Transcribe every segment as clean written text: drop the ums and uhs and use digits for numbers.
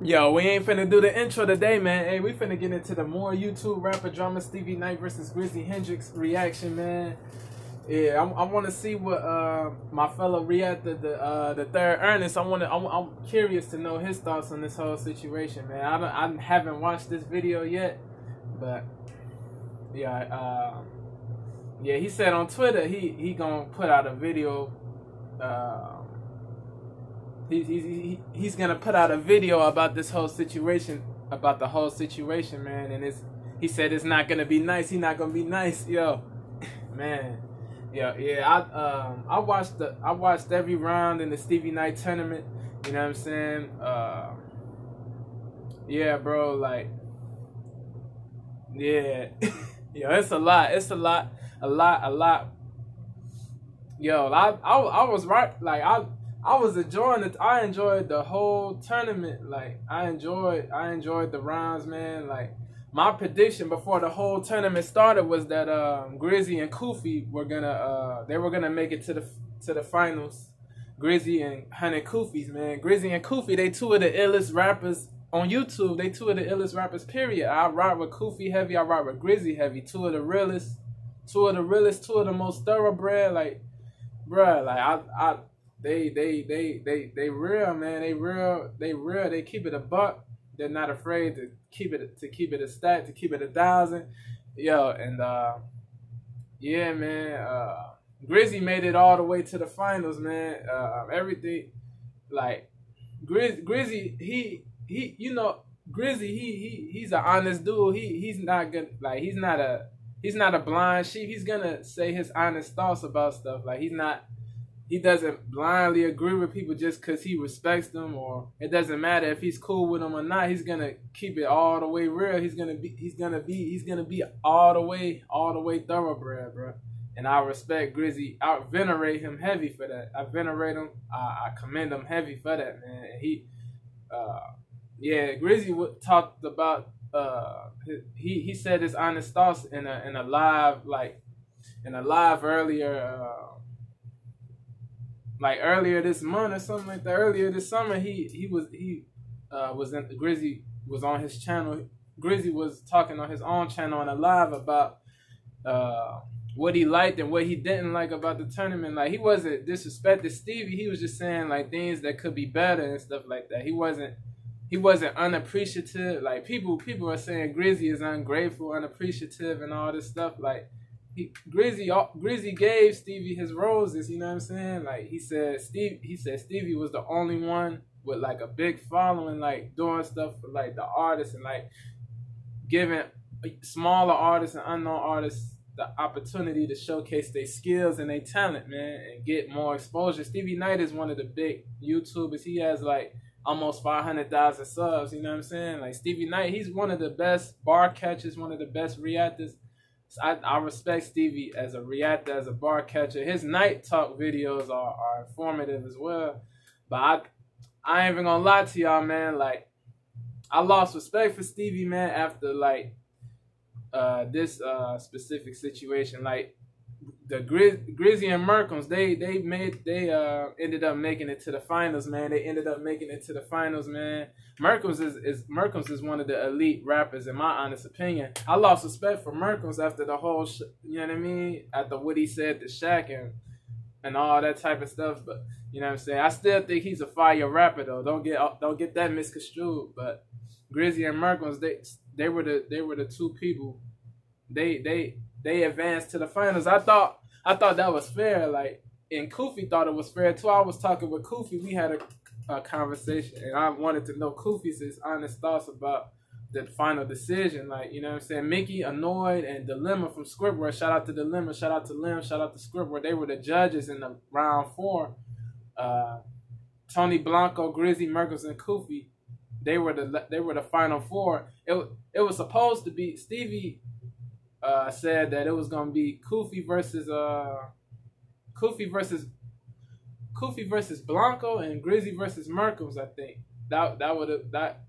Yo, we ain't finna do the intro today, man. Hey, we finna get into the more YouTube rapper drama Stevie Knight versus GRIZZY HENDRIX reaction, man. Yeah, I want to see what my fellow reactor, the TheRDErnest. I'm curious to know his thoughts on this whole situation, man. I haven't watched this video yet, but yeah, yeah. He said on Twitter he gonna put out a video. He's gonna put out a video about this whole situation, man. And he said it's not gonna be nice. He's not gonna be nice, yo, man. Yeah. I watched every round in the Stevie Knight tournament. You know what I'm saying? Yeah, bro. Like, yeah, yo, it's a lot. A lot. Yo, I was right. Like I was enjoying it. I enjoyed the whole tournament. Like I enjoyed the rounds, man. Like my prediction before the whole tournament started was that GRIZZY and Koofy were gonna make it to the finals. GRIZZY and Koofy's, man. GRIZZY and Koofy, they two of the illest rappers on YouTube. They two of the illest rappers, period. I ride with Koofy heavy. I ride with GRIZZY heavy. Two of the realest. Two of the most thoroughbred. Like, bruh, like They real, man. They real. They keep it a buck. They're not afraid to keep it a stat, to keep it 1,000. Yo, and yeah, man. GRIZZY made it all the way to the finals, man. Everything, like GRIZZY, he, you know, GRIZZY, he's an honest dude. He's not gonna, like, he's not a blind sheep. He's gonna say his honest thoughts about stuff. Like he doesn't blindly agree with people just because he respects them, or it doesn't matter if he's cool with them or not. He's gonna keep it all the way real. He's gonna be all the way thoroughbred, bro. And I respect GRIZZY. I venerate him heavy for that. I venerate him. I commend him heavy for that, man. And yeah, GRIZZY talked about he said his honest thoughts in a live earlier. Like earlier this month or something like that. Earlier this summer, GRIZZY was on his channel. GRIZZY was talking on his own channel on a live about what he liked and what he didn't like about the tournament. Like, he wasn't disrespecting Stevie. He was just saying like things that could be better and stuff like that. He wasn't unappreciative. Like people are saying GRIZZY is ungrateful, unappreciative, and all this stuff. Like, GRIZZY gave Stevie his roses, you know what I'm saying? Like he said Stevie was the only one with like a big following, like doing stuff for like the artists and like giving smaller artists and unknown artists the opportunity to showcase their skills and their talent, man, and get more exposure. Stevie Knight is one of the big YouTubers. He has like almost 500,000 subs, you know what I'm saying? Like Stevie Knight, he's one of the best bar catchers, one of the best reactors. I respect Stevie as a reactor, as a bar catcher. His night talk videos are informative as well. But I ain't even gonna lie to y'all, man. Like, I lost respect for Stevie, man, after like this specific situation. Like the GRIZZY and Merkums, they ended up making it to the finals, man. Merkums is one of the elite rappers, in my honest opinion. I lost respect for Merkums after the whole, you know what I mean? After what he said to Shaq and all that type of stuff. But you know what I'm saying? I still think he's a fire rapper though. Don't get that misconstrued. But GRIZZY and Merkums, they were the two people. They advanced to the finals. I thought that was fair. Like, and Koofy thought it was fair too. I was talking with Koofy. We had a conversation, and I wanted to know Koofy's honest thoughts about the final decision. Like, you know what I'm saying? Mickey, Annoyed, and Dilemma from Scriptword. Shout out to Dilemma. Shout out to Lim. Shout out to Scriptword. They were the judges in the round 4. Tony Blanco, GRIZZY, Merkums, and Koofy. They were the final 4. It was supposed to be Stevie. Said that it was gonna be Koofy versus Blanco and GRIZZY versus Merkums. I think that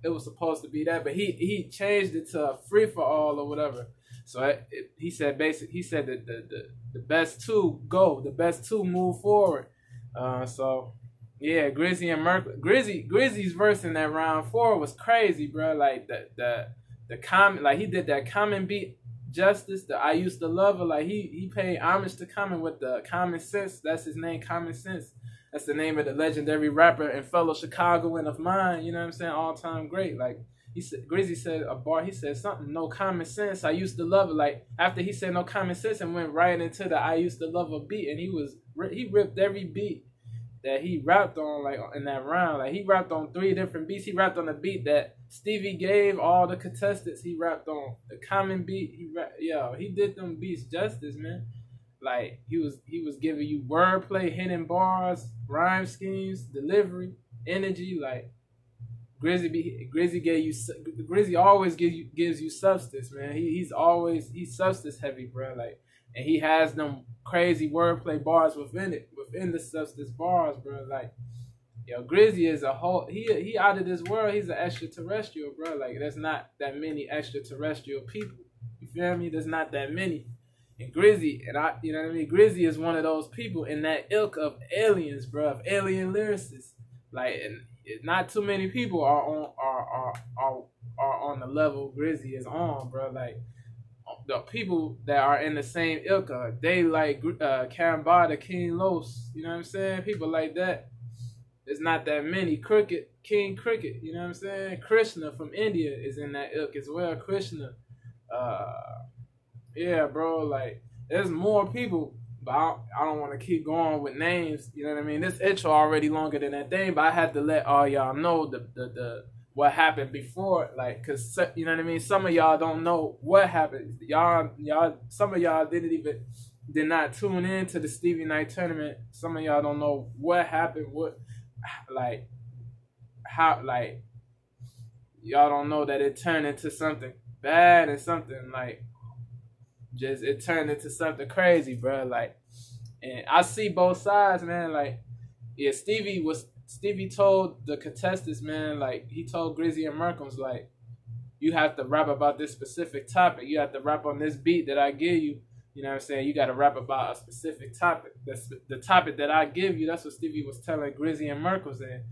it was supposed to be that, but he changed it to a free for all or whatever. So he said that the best two go, the best two move forward. So Yeah, Grizzy and Merkel. Grizzy's verse in that round 4 was crazy, bro. Like the comment, like he did that Common beat justice. The I used to love her. Like he paid homage to Common with the Common Sense. That's his name, Common Sense. That's the name of the legendary rapper and fellow Chicagoan of mine. You know what I'm saying? All time great. Like he said, Grizzy said a bar. He said something. No common sense. I used to love it. Like after he said no common sense and went right into the I used to love a beat, and he ripped every beat that he rapped on, like in that round. Like he rapped on 3 different beats. He rapped on the beat that Stevie gave all the contestants. He rapped on the Common beat. He did them beats justice, man. Like he was giving you wordplay, hidden bars, rhyme schemes, delivery, energy. Like Grizzy always gives you substance, man. He's substance heavy, bro. Like, and he has them crazy wordplay bars within the substance bars, bro. Like, yo, Grizzy is a whole he out of this world. He's an extraterrestrial, bro. Like, there's not that many extraterrestrial people. You feel me? There's not that many. And Grizzy, you know what I mean? Grizzy is one of those people in that ilk of aliens, bro, of alien lyricists. Like, and not too many people are on the level Grizzy is on, bro. Like, the people that are in the same ilk, they like Kambada, King Los, you know what I'm saying? People like that. There's not that many. King Cricket, you know what I'm saying? Krishna from India is in that ilk as well. Krishna, yeah, bro, like, there's more people, but I don't want to keep going with names, you know what I mean? This intro already longer than that thing, but I had to let all y'all know the what happened before, like, because, you know what I mean? Some of y'all don't know what happened. Some of y'all did not tune in to the Stevie Night tournament. Some of y'all don't know what happened, y'all don't know that it turned into something bad and something, like, it turned into something crazy, bro. Like, and I see both sides, man. Like, yeah, Stevie told the contestants, man, like, he told Grizzy and Merkham's, like, you have to rap about this specific topic. You have to rap on this beat that I give you. You know what I'm saying? You got to rap about a specific topic. The topic that I give you. That's what Stevie was telling Grizzy and Merkham's. And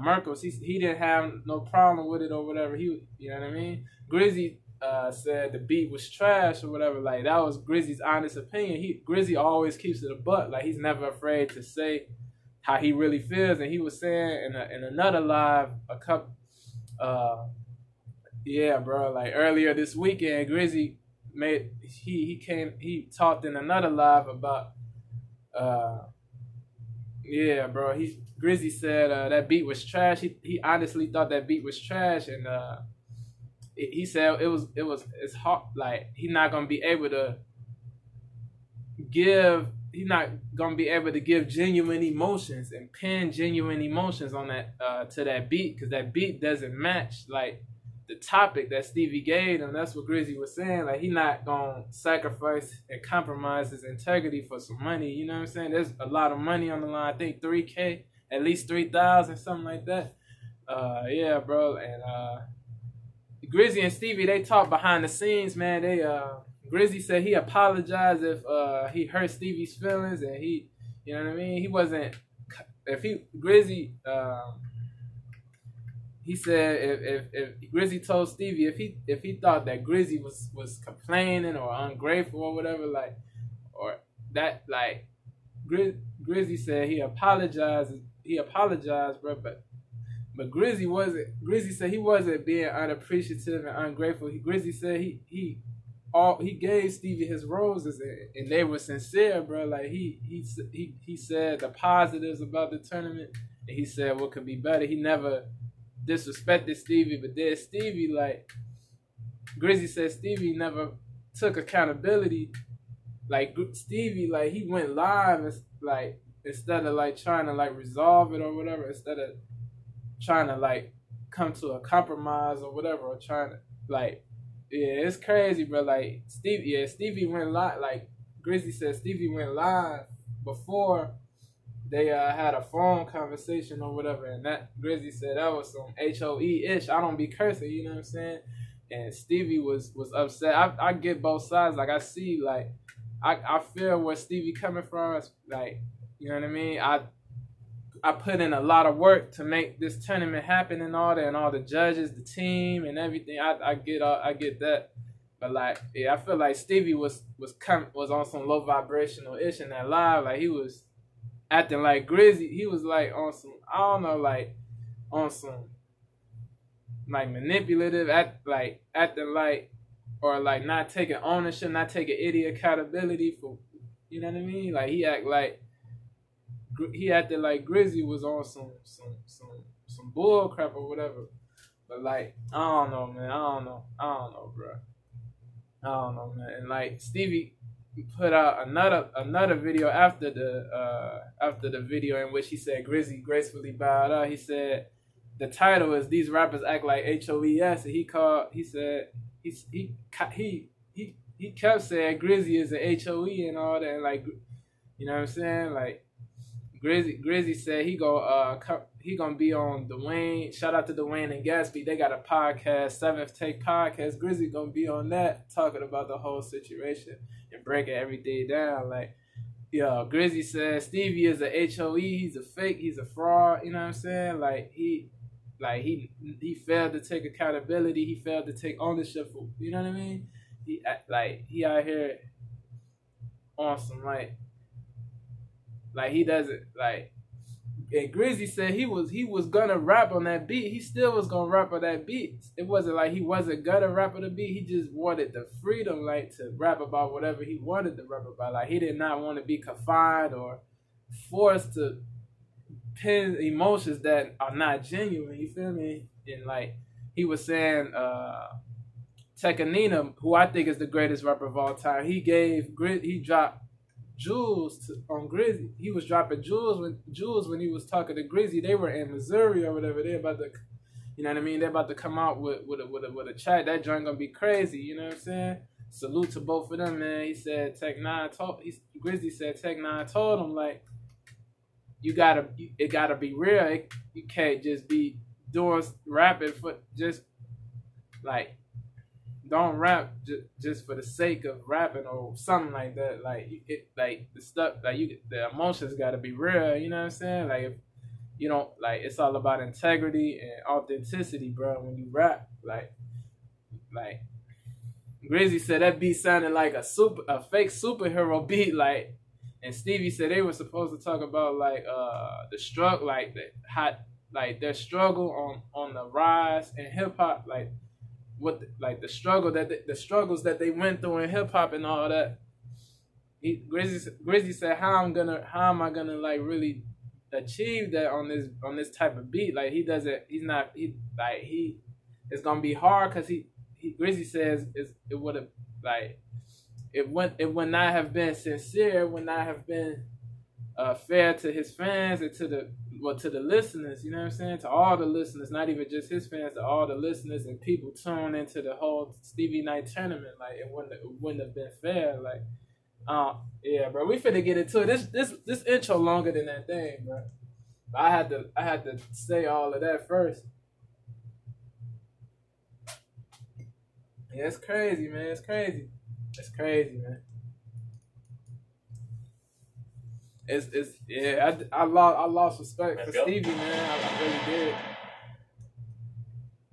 Merkham's, he didn't have no problem with it or whatever. You know what I mean? Grizzy said the beat was trash or whatever. Like, that was Grizzy's honest opinion. Grizzy always keeps it a buck. Like, he's never afraid to say how he really feels. And he was saying in another live yeah, bro, like earlier this weekend, Grizzy he talked in another live about yeah, bro, Grizzy said that beat was trash. He honestly thought that beat was trash, and he said it's hard, like, he's not gonna be able to give genuine emotions and pin genuine emotions on that to that beat, because that beat doesn't match, like, the topic that Stevie gave him. That's what Grizzy was saying. Like, he not gonna sacrifice and compromise his integrity for some money. You know what I'm saying? There's a lot of money on the line. I think $3K, at least 3,000, something like that. Yeah, bro. And Grizzy and Stevie, they talk behind the scenes, man. Grizzy said he apologized if he hurt Stevie's feelings, and you know what I mean? He said if Grizzy told Stevie if he thought that Grizzy was complaining or ungrateful or whatever, like, or that, like, Grizzy said he apologized, bro, but Grizzy said he wasn't being unappreciative and ungrateful. Grizzy said he gave Stevie his roses, and they were sincere, bro. Like, he said the positives about the tournament, and he said what could be better. He never disrespected Stevie, but then Stevie, like, Grizzy said Stevie never took accountability. Like, Stevie, like, he went live and, like, instead of, like, trying to, like, resolve it or whatever, instead of trying to, like, come to a compromise or whatever, or trying to, like, yeah, it's crazy, bro. Like, Stevie went live. Like, Grizzy said Stevie went live before they had a phone conversation or whatever, and that Grizzy said that was some HOE-ish. I don't be cursing, you know what I'm saying? And Stevie was upset. I get both sides. Like, I see, like, I feel where Stevie coming from. Like, you know what I mean? I put in a lot of work to make this tournament happen and all that, and all the judges, the team, and everything. I get that, but like, yeah, I feel like Stevie was on some low vibrational ish in that live. Like, he was acting like GRIZZY. He was like on some, I don't know, like on some like manipulative, acting like, or like not taking ownership, not taking any accountability for, you know what I mean? Like, he acted like GRIZZY was on some bull crap or whatever. But like, I don't know, man. I don't know, bro. I don't know, man. And like, Stevie put out another video after the video in which he said GRIZZY gracefully bowed out. He said the title is "These Rappers Act Like HOES," and he kept saying GRIZZY is an HOE and all that, and like, you know what I'm saying? Like, GRIZZY said he gonna be on Dwayne. Shout out to Dwayne and Gatsby. They got a podcast, Seventh Take Podcast. GRIZZY gonna be on that, talking about the whole situation and breaking everything down. Like, yo, GRIZZY said Stevie is a HOE. He's a fake. He's a fraud. You know what I'm saying? Like, he failed to take accountability. He failed to take ownership for, you know what I mean? He out here on some like he doesn't like. And GRIZZY said he was gonna rap on that beat. He still was gonna rap on that beat. It wasn't like he wasn't gonna rap on the beat. He just wanted the freedom, like, to rap about whatever he wanted to rap about. Like, he did not want to be confined or forced to pin emotions that are not genuine. You feel me? And like, he was saying, Tekanina, who I think is the greatest rapper of all time, he dropped jewels on GRIZZY. He was dropping jewels when he was talking to GRIZZY. They were in Missouri or whatever. They're about to, you know what I mean? They're about to come out with a track. That joint gonna be crazy. You know what I'm saying? Salute to both of them, man. He said GRIZZY said Tech 9 told him, like, it gotta be real. You can't just be doing rapping for just like, don't rap just for the sake of rapping or something like that. Like, the stuff, like, the emotions got to be real. You know what I'm saying? Like, if you don't, like, it's all about integrity and authenticity, bro. When you rap, like GRIZZY said that beat sounded like a fake superhero beat. Like, and Stevie said they were supposed to talk about like the struggle, like their struggle on the rise in hip hop, like. The struggles that they went through in hip hop and all that. GRIZZY said, how am I gonna like really achieve that on this type of beat? Like, it's gonna be hard, because GRIZZY says it would not have been sincere, it would not have been fair to his fans and to the listeners, you know what I'm saying? To all the listeners, not even just his fans, to all the listeners and people tuned into the whole Stevie Night tournament. Like, it wouldn't have been fair. Like, yeah, bro, we finna get into it. This intro longer than that thing, bro. But I had to say all of that first. Yeah, it's crazy, man. It's crazy, man. I lost respect for Stevie, man. I really did.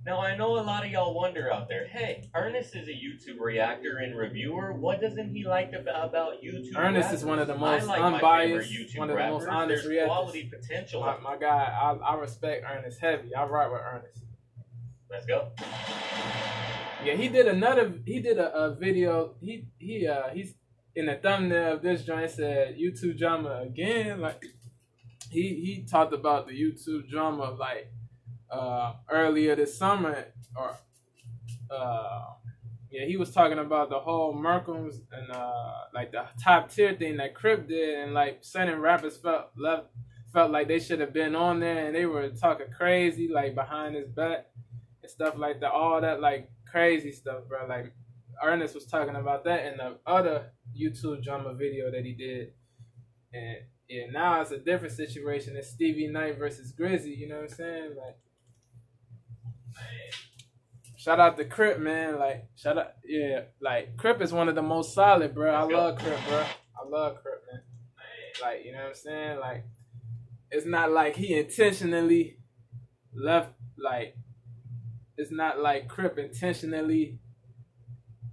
Now, I know a lot of y'all wonder out there, hey, Ernest is a YouTube reactor and reviewer. What doesn't he like about YouTube? Ernest rappers? is one of the most unbiased, one of the most honest There's reactors. Quality potential. My guy, I respect Ernest heavy. I ride with Ernest. Let's go. Yeah, he did a video. He's in the thumbnail of this joint said YouTube drama again. Like, he talked about the YouTube drama like earlier this summer, or he was talking about the whole Merkham's and like the top tier thing that Crip did, and like certain rappers felt like they should have been on there, and they were talking crazy like behind his back and stuff like that, all that like crazy stuff, bro. Like, Ernest was talking about that in the other YouTube drama video that he did. And yeah, now it's a different situation. It's Stevie Night versus GRIZZY, you know what I'm saying? Like, shout out to Crip, man. Like, like, Crip is one of the most solid, bro. I love Crip, bro. I love Crip, man. Like, you know what I'm saying? Like, it's not like he intentionally left. Like, it's not like Crip intentionally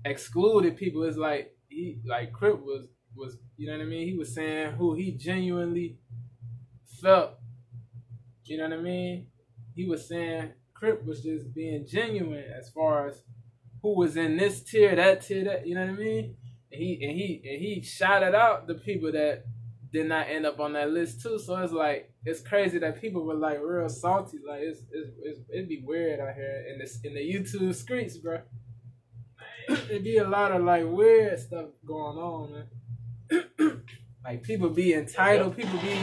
excluded people. It's like Crip was you know what I mean. He was saying who he genuinely felt. You know what I mean. He was saying Crip was just being genuine as far as who was in this tier, that tier, that, you know what I mean? And he shouted out the people that did not end up on that list too. So it's like, it's crazy that people were like real salty. Like it'd be weird out here in the YouTube streets, bro. It'd be a lot of like weird stuff going on, man. Like people be entitled, people be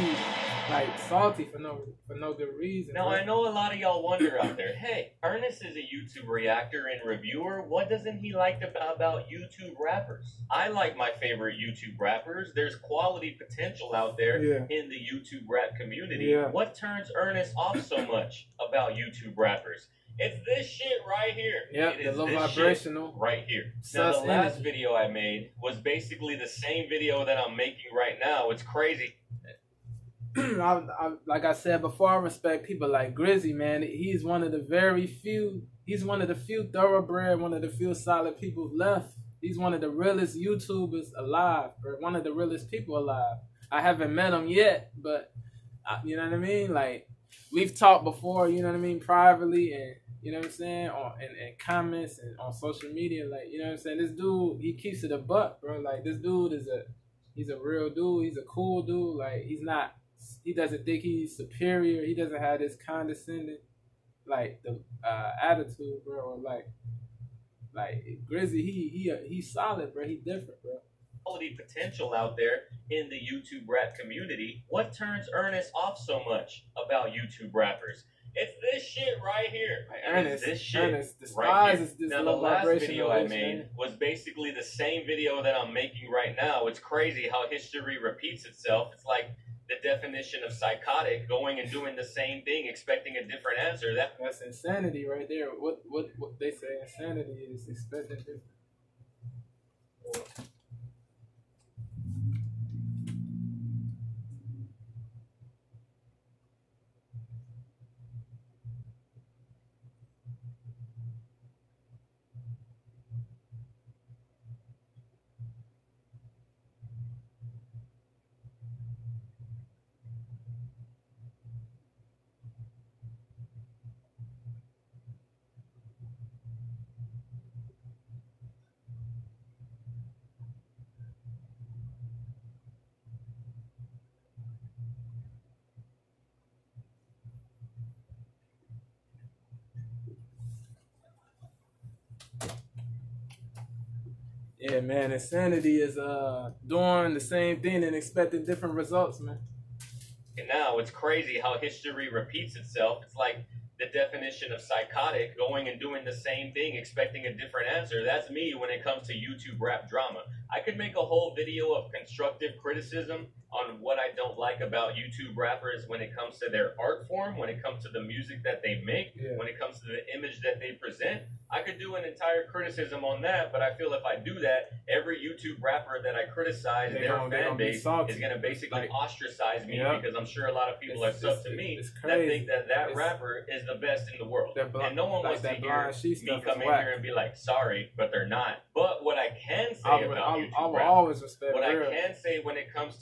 like salty for no good reason. Now, I know a lot of y'all wonder out there, hey, Ernest is a YouTube reactor and reviewer. What doesn't he like about YouTube rappers? I like my favorite YouTube rappers. There's quality potential out there in the YouTube rap community. What turns Ernest off so much about YouTube rappers? It's this shit right here. Yep, it is the low this vibrational shit right here. Now, the last video I made was basically the same video that I'm making right now. It's crazy. Like I said before, I respect people like GRIZZY, man. He's one of the very few. He's one of the few thoroughbred, one of the few solid people left. He's one of the realest YouTubers alive, bro. One of the realest people alive. I haven't met him yet, but you know what I mean. Like we've talked before, you know what I mean, privately, and you know what I'm saying, in comments and on social media. Like, you know what I'm saying. This dude, he keeps it a buck, bro. Like this dude he's a real dude. He's a cool dude. Like he doesn't think he's superior. He doesn't have this condescending, like, the attitude, bro. Or like GRIZZY, he's solid, bro. He's different, bro. Quality potential out there in the YouTube rap community. What turns Ernest off so much about YouTube rappers? It's this shit right here. Ernest despises right this now, low the last vibrational video I made was basically the same video that I'm making right now. It's crazy how history repeats itself. It's like the definition of psychotic, going and doing the same thing, expecting a different answer. That's insanity right there. What they say insanity is expecting different. Yeah, man, insanity is doing the same thing and expecting different results, man. And now it's crazy how history repeats itself. It's like the definition of psychotic, going and doing the same thing, expecting a different answer. That's me when it comes to YouTube rap drama. I could make a whole video of constructive criticism on what I don't like about YouTube rappers when it comes to their art form, when it comes to the music that they make, when it comes to the image that they present. I could do an entire criticism on that, but I feel if I do that, every YouTube rapper that I criticize, their fan base is going to basically ostracize me because I'm sure a lot of people are sub to me that think that rapper is the best in the world. And no one wants to hear me come in here and be like, sorry, but they're not. But what I can say about YouTube rap, what I can say when it comes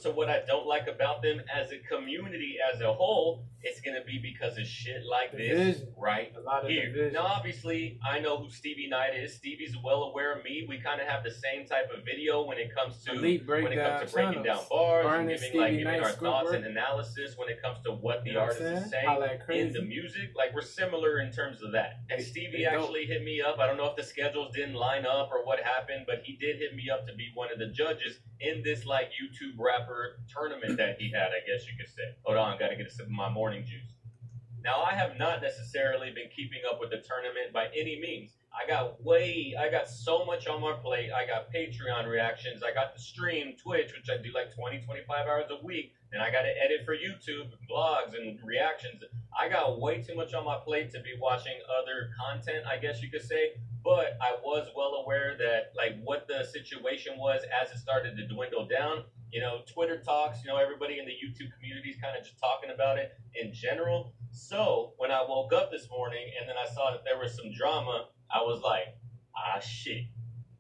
to what I don't like about them as a community as a whole, it's going to be because of shit like this right here. Now, obviously, I know who Stevie Knight is. Stevie's well aware of me. We kind of have the same type of video when it comes to breaking down bars and giving our thoughts and analysis when it comes to what the artist is saying in the music. Like, we're similar in terms of that. And Stevie actually hit me up. I don't know if the schedules didn't line up or what happened, but he did hit me up to be one of the judges in this like YouTube rapper tournament that he had, I guess you could say. Hold on, gotta get a sip of my morning juice. Now, I have not necessarily been keeping up with the tournament by any means. I got so much on my plate. I got Patreon reactions. I got the stream, Twitch, which I do like 20, 25 hours a week. Then I got to edit for YouTube, blogs, and reactions. I got way too much on my plate to be watching other content, I guess you could say. But I was well aware that like what the situation was as it started to dwindle down. Twitter talks, everybody in the YouTube community is kind of just talking about it in general. So when I woke up this morning and then I saw that there was some drama, I was like, shit,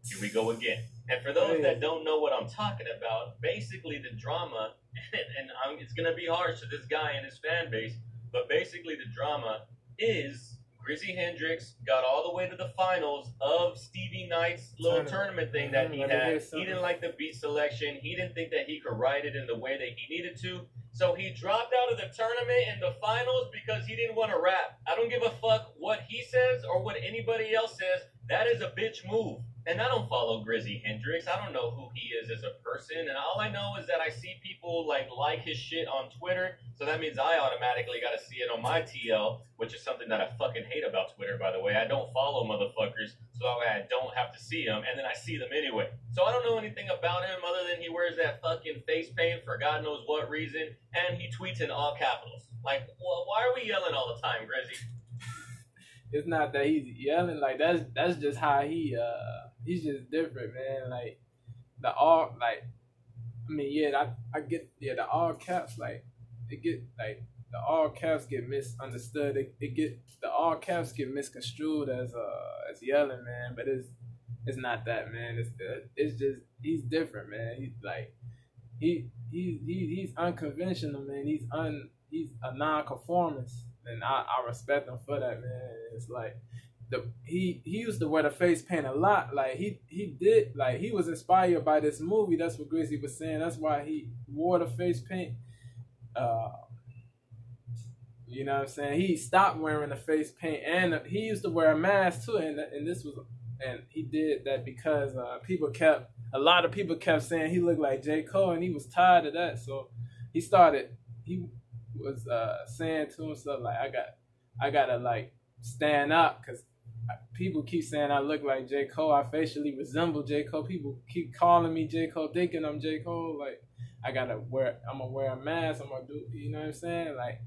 here we go again. And for those that don't know what I'm talking about, basically the drama, and it's going to be harsh to this guy and his fan base, but basically the drama is GRIZZY HENDRIX got all the way to the finals of Stevie Knight's little tournament thing that he had. He didn't like the beat selection. He didn't think that he could write it in the way that he needed to. So he dropped out of the tournament in the finals because he didn't want to rap. I don't give a fuck what he says or what anybody else says. That is a bitch move. And I don't follow GRIZZY HENDRIX. I don't know who he is as a person. And all I know is that I see people like his shit on Twitter. So that means I automatically got to see it on my TL, which is something that I fucking hate about Twitter, by the way. I don't follow motherfuckers, so that way I don't have to see them. And then I see them anyway. So I don't know anything about him other than he wears that fucking face paint for God knows what reason. And he tweets in all capitals. Like, well, why are we yelling all the time, GRIZZY? It's not that he's yelling. Like, that's just how he's just different, man. Like, the all, like, I mean, yeah, I get, yeah, the all caps, like, it get, like, the all caps get misunderstood. The all caps get misconstrued as yelling, man. But it's not that, man. It's just, he's different, man. He's like, he's unconventional, man. He's a non-conformist. And I respect him for that, man. It's like he used to wear the face paint a lot. Like he did, like he was inspired by this movie. That's what GRIZZY was saying. That's why he wore the face paint. You know what I'm saying? He stopped wearing the face paint, and he used to wear a mask too. And he did that because a lot of people kept saying he looked like J. Cole, and he was tired of that. So he was saying to himself, like, I gotta like stand up because people keep saying I look like J. Cole. I facially resemble J. Cole. People keep calling me J. Cole, thinking I'm J. Cole. Like, I'm gonna wear a mask. I'm gonna do, you know what I'm saying? Like,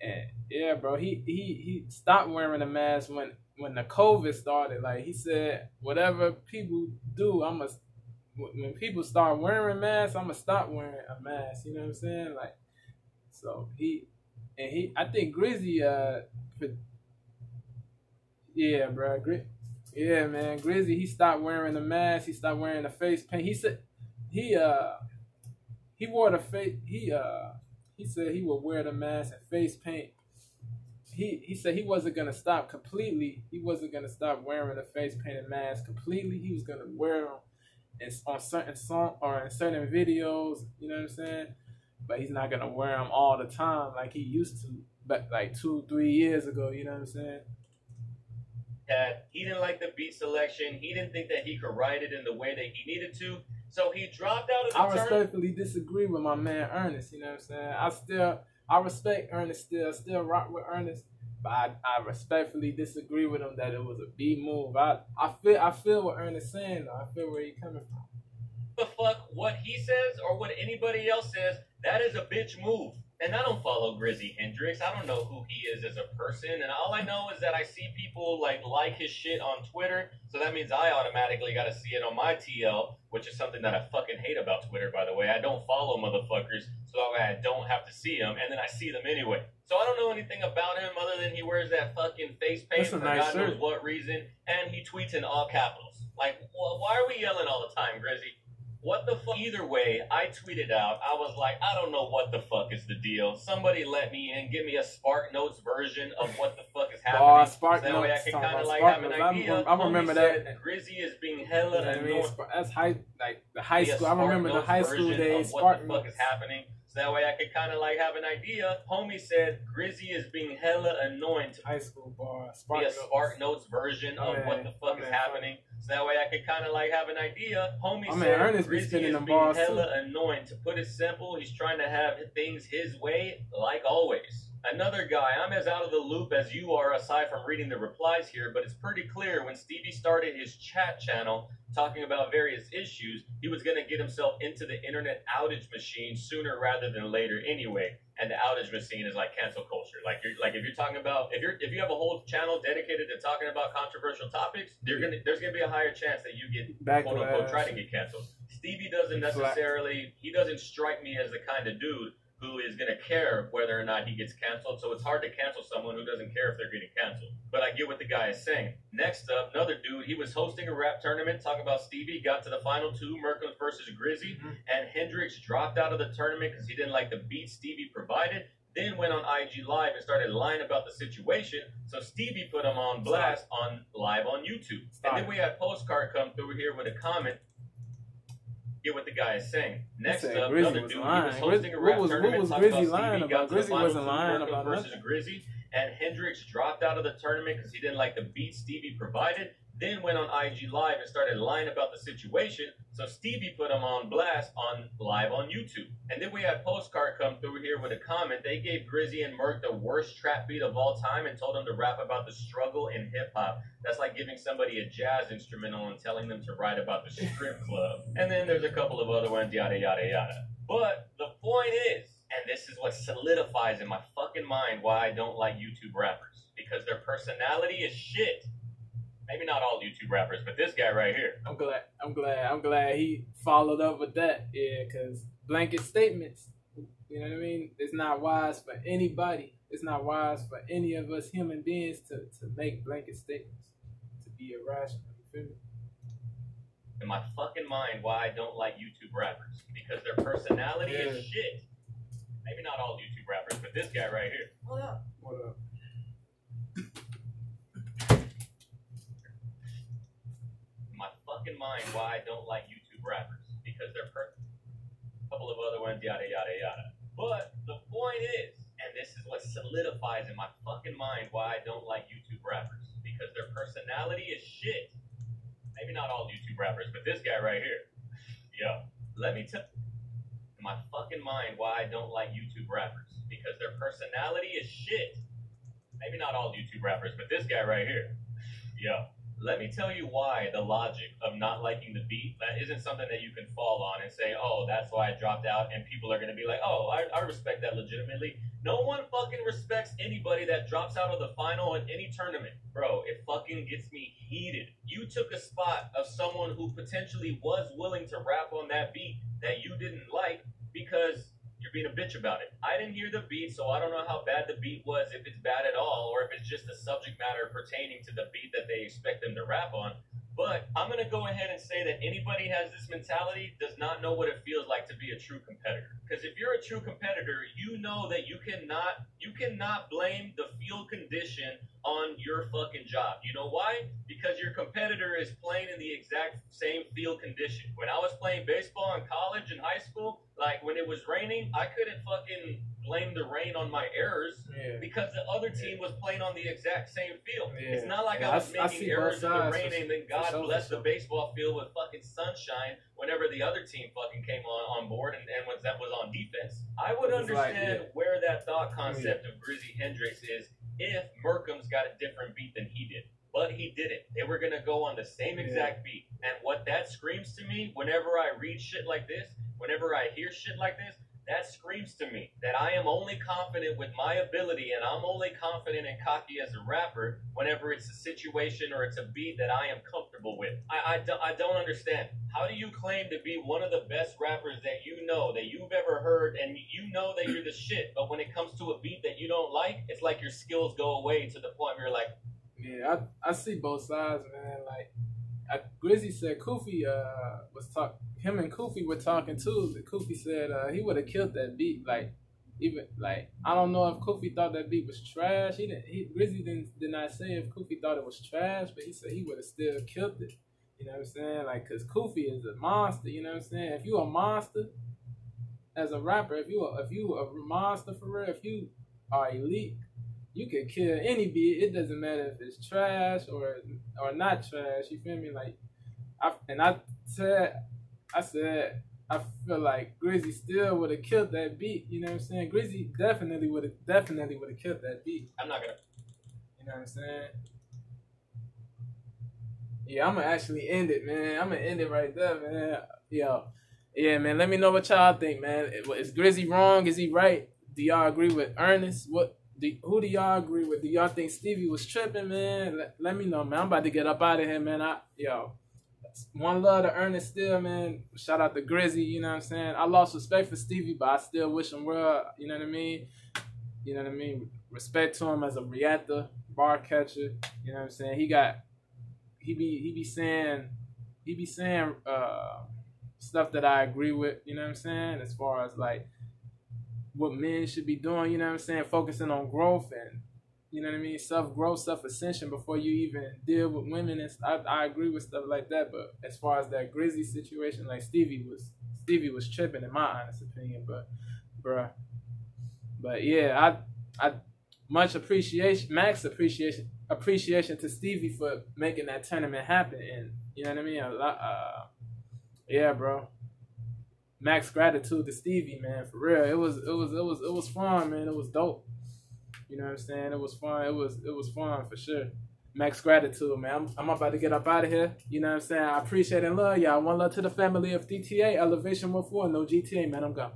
and yeah, bro, he stopped wearing a mask when the COVID started. Like, he said, whatever people do, when people start wearing masks, I'm gonna stop wearing a mask. You know what I'm saying? Like, so I think GRIZZY, yeah, bro, yeah, man, GRIZZY, he stopped wearing the mask. He stopped wearing the face paint. He said he wore the face. He said he would wear the mask and face paint. He said he wasn't gonna stop completely. He wasn't gonna stop wearing the face paint and mask completely. He was gonna wear them on certain songs or in certain videos. You know what I'm saying? But he's not gonna wear them all the time like he used to, but like 2-3 years ago. You know what I'm saying? That he didn't like the beat selection. He didn't think that he could write it in the way that he needed to. So he dropped out of the tournament. I respectfully disagree with my man Ernest. You know what I'm saying? I respect Ernest still rock with Ernest, but I respectfully disagree with him that it was a B move. I feel what Ernest saying though. I feel where he coming from. The fuck what he says or what anybody else says, that is a bitch move. And I don't follow GRIZZY HENDRIX. I don't know who he is as a person. And all I know is that I see people like his shit on Twitter. So that means I automatically got to see it on my TL, which is something that I fucking hate about Twitter, by the way. I don't follow motherfuckers, so that way I don't have to see them. And then I see them anyway. So I don't know anything about him other than he wears that fucking face paint for God knows what reason. And he tweets in all capitals. Like, well, why are we yelling all the time, GRIZZY? What the fuck? Either way, I tweeted out, I was like, I don't know what the fuck is the deal. Somebody let me in, give me a Spark Notes version of what the fuck is happening. Spark so that Notes, way I can kind of like have an idea. I remember that. GRIZZY is being hella annoying. That's the high school. I remember the high school days. What the fuck is happening? So that way I could kind of like have an idea. Homie said GRIZZY is being hella annoying. High school bar. Spark Notes version of what the fuck is happening. So that way I could kind of like have an idea. Homie said GRIZZY is being hella annoying. To put it simple, he's trying to have things his way, like always. Another guy, I'm as out of the loop as you are aside from reading the replies here, but it's pretty clear when Stevie started his chat channel talking about various issues, he was going to get himself into the internet outage machine sooner rather than later anyway. And the outage machine is like cancel culture. Like if you're talking about if you have a whole channel dedicated to talking about controversial topics, there's gonna be a higher chance that you get quote unquote try to get canceled. Stevie doesn't necessarily, he doesn't strike me as the kind of dude who is going to care whether or not he gets canceled. So it's hard to cancel someone who doesn't care if they're getting canceled. But I get what the guy is saying. Next up, another dude, he was hosting a rap tournament, talking about Stevie, got to the final two, Merkins versus Grizzy, and Hendrix dropped out of the tournament because he didn't like the beat Stevie provided. Then went on IG Live and started lying about the situation. So Stevie put him on blast on live on YouTube. And then we had Postcard come through here with a comment. Get what the guy is saying. Next up, another dude, he was hosting a rap tournament, talking about Stevie, got to the final two, Merkins versus Grizzy, and Hendrix dropped out of the tournament because he didn't like the beat Stevie provided. Then went on IG Live and started lying about the situation. So Stevie put him on blast on live on YouTube. And then we had Postcard come through here with a comment. They gave Grizzy and Merk the worst trap beat of all time and told them to rap about the struggle in hip-hop. That's like giving somebody a jazz instrumental and telling them to write about the strip club. And then there's a couple of other ones, yada, yada, yada. But the point is, and this is what solidifies in my fucking mind why I don't like YouTube rappers. Because their personality is shit. Maybe not all YouTube rappers, but this guy right here. I'm glad he followed up with that. Yeah, because blanket statements, you know what I mean? It's not wise for anybody. It's not wise for any of us human beings to make blanket statements, to be irrational. You feel me? In my fucking mind, why I don't like YouTube rappers. Because their personality is shit. Maybe not all YouTube rappers, but this guy right here. What up? What up? Fucking mind why I don't like YouTube rappers because they're a couple of other ones, yada yada yada. But the point is, and this is what solidifies in my fucking mind why I don't like YouTube rappers because their personality is shit. Maybe not all YouTube rappers, but this guy right here. Yo, let me tell in my fucking mind why I don't like YouTube rappers because their personality is shit. Maybe not all YouTube rappers, but this guy right here. Yo. Let me tell you why the logic of not liking the beat, that isn't something that you can fall on and say, oh, that's why I dropped out, and people are going to be like, oh, I respect that legitimately. No one fucking respects anybody that drops out of the final in any tournament. Bro, it fucking gets me heated. You took a spot of someone who potentially was willing to rap on that beat that you didn't like because you're being a bitch about it. I didn't hear the beat, so I don't know how bad the beat was, if it's bad at all, or if it's just the subject matter pertaining to the beat that they expect them to rap on. But I'm going to go ahead and say that anybody has this mentality does not know what it feels like to be a true competitor. Because if you're a true competitor, you know that you cannot blame the field condition on your fucking job. You know why? Because your competitor is playing in the exact same field condition. When I was playing baseball in college and high school, like when it was raining, I couldn't fucking blame the rain on my errors because the other team was playing on the exact same field. It's not like I was making errors in the rain and then God bless the baseball field with fucking sunshine whenever the other team fucking came on board and was on defense. I would understand where that thought concept of Grizzy Hendrix is if Merkins got a different beat than he did. But he didn't. They were going to go on the same exact beat. And what that screams to me whenever I read shit like this, whenever I hear shit like this, that screams to me that I am only confident with my ability and I'm only confident and cocky as a rapper whenever it's a situation or it's a beat that I am comfortable with. I don't understand. How do you claim to be one of the best rappers that you know, that you've ever heard, and you know that you're the shit, but when it comes to a beat that you don't like, it's like your skills go away to the point where you're like... Yeah, I see both sides, man. Like, Grizzy said Koofy was talking. Him and Koofy were talking too. Koofy said he would have killed that beat. Like, even like I don't know if Koofy thought that beat was trash. Grizzy did not say if Koofy thought it was trash, but he said he would have still killed it. You know what I'm saying? Like, cause Koofy is a monster. You know what I'm saying? If you a monster as a rapper, if you a monster for real, if you are elite, you can kill any beat. It doesn't matter if it's trash or not trash. You feel me? Like, I said I feel like Grizzy still would have killed that beat. You know what I'm saying? Grizzy definitely would have killed that beat. I'm not gonna. You know what I'm saying? Yeah, I'm gonna actually end it, man. I'm gonna end it right there, man. Yo, yeah, man. Let me know what y'all think, man. Is Grizzy wrong? Is he right? Do y'all agree with Ernest? Who do y'all agree with? Do y'all think Stevie was tripping, man? Let me know, man. I'm about to get up out of here, man. One love to Ernest still, man. Shout out to GRIZZY, you know what I'm saying? I lost respect for Stevie, but I still wish him well, you know what I mean? You know what I mean? Respect to him as a reactor, bar catcher, you know what I'm saying? He be saying stuff that I agree with, you know what I'm saying? As far as like what men should be doing, you know what I'm saying? Focusing on growth and, you know what I mean? Self-growth, self-ascension before you even deal with women. And I agree with stuff like that. But as far as that GRIZZY situation, like Stevie was tripping in my honest opinion. But, bruh. But yeah, I much appreciation, max appreciation to Stevie for making that tournament happen. And, you know what I mean? Yeah, bro. Max gratitude to Stevie, man. For real, it was fun, man. It was dope. You know what I'm saying? It was fun. It was fun for sure. Max gratitude, man. I'm about to get up out of here. You know what I'm saying? I appreciate and love y'all. One love to the family of DTA, Elevation 14, no GTA, man. I'm gone.